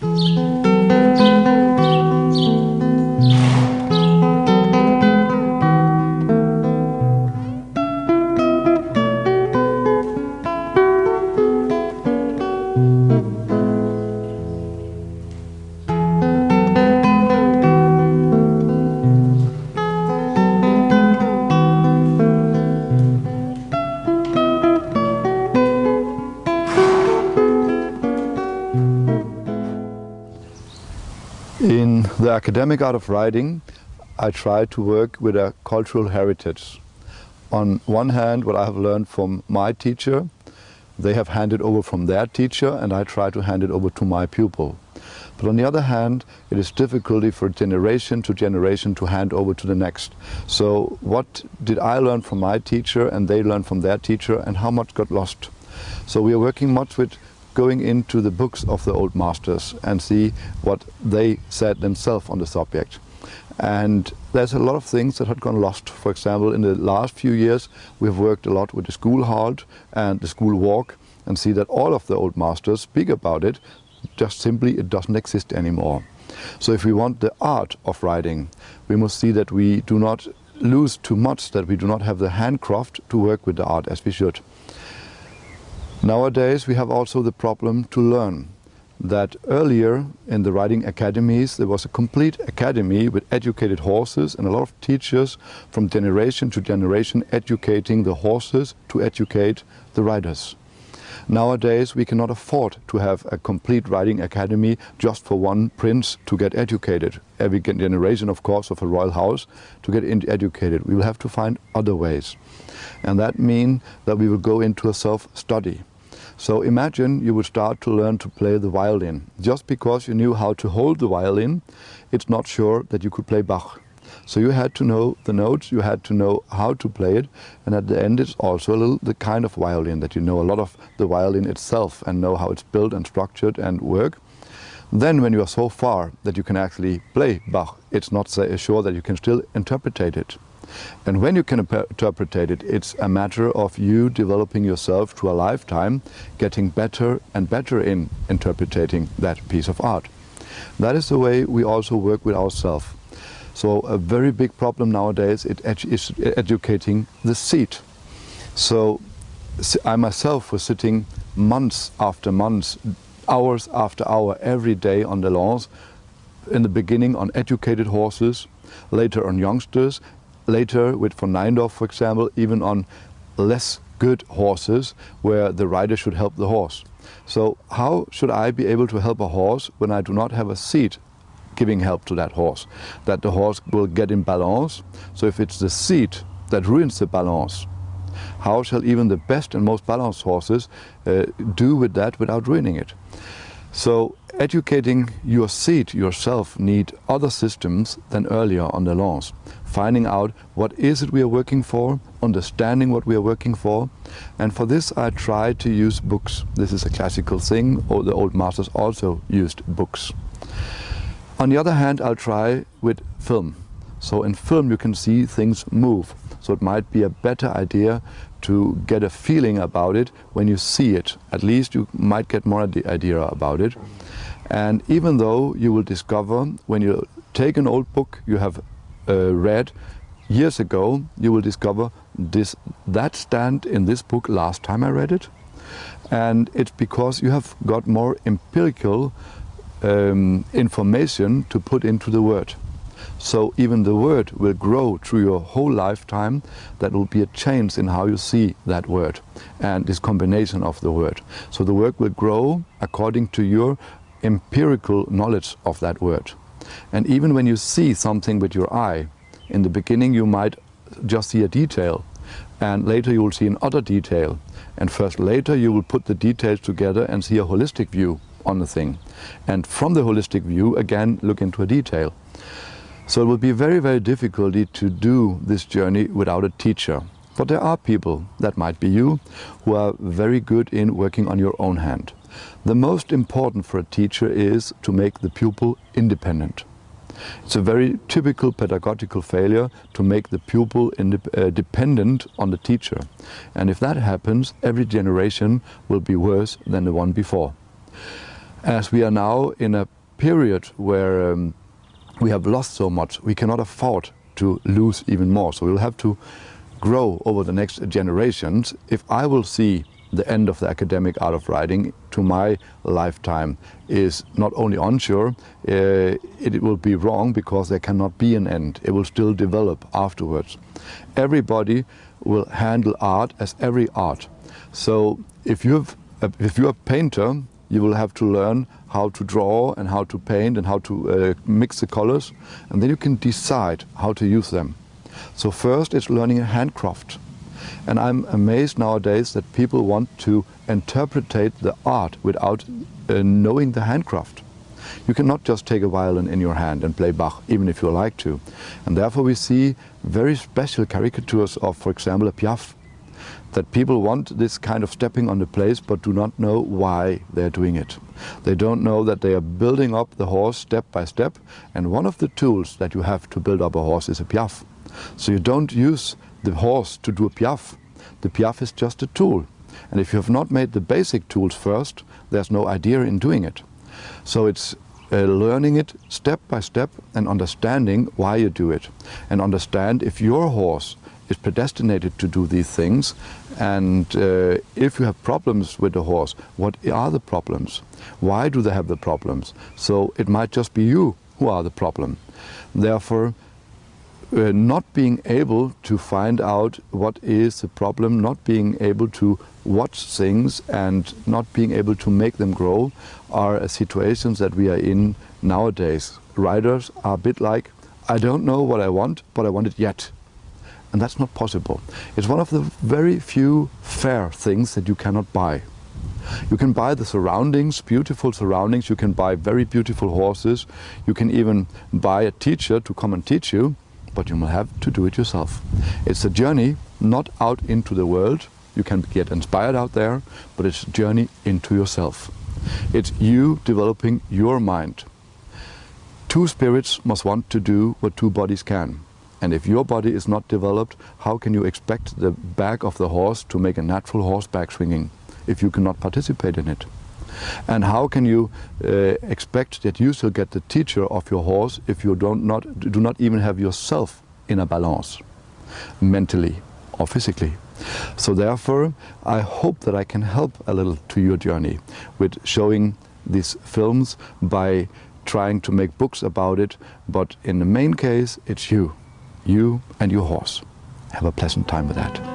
In the academic art of riding, I try to work with a cultural heritage. On one hand, what I have learned from my teacher, they have handed over from their teacher, and I try to hand it over to my pupil. But on the other hand, it is difficult for generation to hand over to the next. So what did I learn from my teacher and they learned from their teacher, and how much got lost? So we are working much with going into the books of the old masters and see what they said themselves on the subject. And there's a lot of things that had gone lost. For example, in the last few years we've worked a lot with the school halt and the school walk, and see that all of the old masters speak about it, just simply it doesn't exist anymore. So if we want the art of riding, we must see that we do not lose too much, that we do not have the handcraft to work with the art as we should. Nowadays we have also the problem to learn that earlier in the riding academies there was a complete academy with educated horses and a lot of teachers from generation to generation educating the horses to educate the riders. Nowadays we cannot afford to have a complete riding academy just for one prince to get educated. Every generation, of course, of a royal house to get educated. We will have to find other ways. And that means that we will go into a self-study. So imagine you would start to learn to play the violin. Just because you knew how to hold the violin, it's not sure that you could play Bach. So you had to know the notes, you had to know how to play it, and at the end it's also a little the kind of violin that you know a lot of the violin itself and know how it's built and structured and work. Then when you are so far that you can actually play Bach, it's not sure that you can still interpret it. And when you can interpret it, it's a matter of you developing yourself through a lifetime, getting better and better in interpreting that piece of art. That is the way we also work with ourselves. So a very big problem nowadays is educating the seat. So I myself was sitting months after months, hours after hour, every day on the lawns, in the beginning on educated horses, later on youngsters, later with von Neindorf, for example, even on less good horses where the rider should help the horse. So how should I be able to help a horse when I do not have a seat giving help to that horse? That the horse will get in balance. So if it's the seat that ruins the balance, how shall even the best and most balanced horses do with that without ruining it? So educating your seat yourself need other systems than earlier on the lawns. Finding out what is it we are working for, understanding what we are working for, and for this I try to use books. This is a classical thing, or the old masters also used books. On the other hand, I'll try with film. So in film you can see things move. So it might be a better idea to get a feeling about it when you see it. At least you might get more idea about it. And even though you will discover when you take an old book you have read years ago, you will discover that stand in this book last time I read it. And it's because you have got more empirical information to put into the word. So even the word will grow through your whole lifetime. That will be a change in how you see that word and this combination of the word. So the word will grow according to your empirical knowledge of that word. And even when you see something with your eye, in the beginning you might just see a detail, and later you will see another detail, and first later you will put the details together and see a holistic view on the thing, and from the holistic view again look into a detail. So it will be very, very difficult to do this journey without a teacher. But there are people, that might be you, who are very good in working on your own hand. The most important for a teacher is to make the pupil independent. It's a very typical pedagogical failure to make the pupil dependent on the teacher. And if that happens, every generation will be worse than the one before. As we are now in a period where we have lost so much, we cannot afford to lose even more. So we'll have to grow over the next generations. If I will see the end of the academic art of riding to my lifetime is not only unsure, it will be wrong, because there cannot be an end. It will still develop afterwards. Everybody will handle art as every art. So if you're a painter, you will have to learn how to draw and how to paint and how to mix the colors, and then you can decide how to use them. So first it's learning a handcraft. And I'm amazed nowadays that people want to interpretate the art without knowing the handcraft. You cannot just take a violin in your hand and play Bach, even if you like to. And therefore we see very special caricatures of, for example, a Piaf. That people want this kind of stepping on the place but do not know why they're doing it. They don't know that they are building up the horse step by step, and one of the tools that you have to build up a horse is a Piaf. So you don't use the horse to do a Piaf. The Piaf is just a tool. And if you have not made the basic tools first, there's no idea in doing it. So it's learning it step by step and understanding why you do it. And understand if your horse is predestinated to do these things, and if you have problems with the horse, what are the problems? Why do they have the problems? So it might just be you who are the problem. Therefore, not being able to find out what is the problem, not being able to watch things and not being able to make them grow are situations that we are in nowadays. Riders are a bit like, I don't know what I want, but I want it yet. And that's not possible. It's one of the very few fair things that you cannot buy. You can buy the surroundings, beautiful surroundings, you can buy very beautiful horses, you can even buy a teacher to come and teach you, but you will have to do it yourself. It's a journey not out into the world. You can get inspired out there, but it's a journey into yourself. It's you developing your mind. Two spirits must want to do what two bodies can. And if your body is not developed, how can you expect the back of the horse to make a natural horseback swinging if you cannot participate in it? And how can you expect that you shall get the teacher of your horse if you do not even have yourself in a balance, mentally or physically? So therefore, I hope that I can help a little to your journey with showing these films by trying to make books about it, but in the main case, it's you and your horse. Have a pleasant time with that.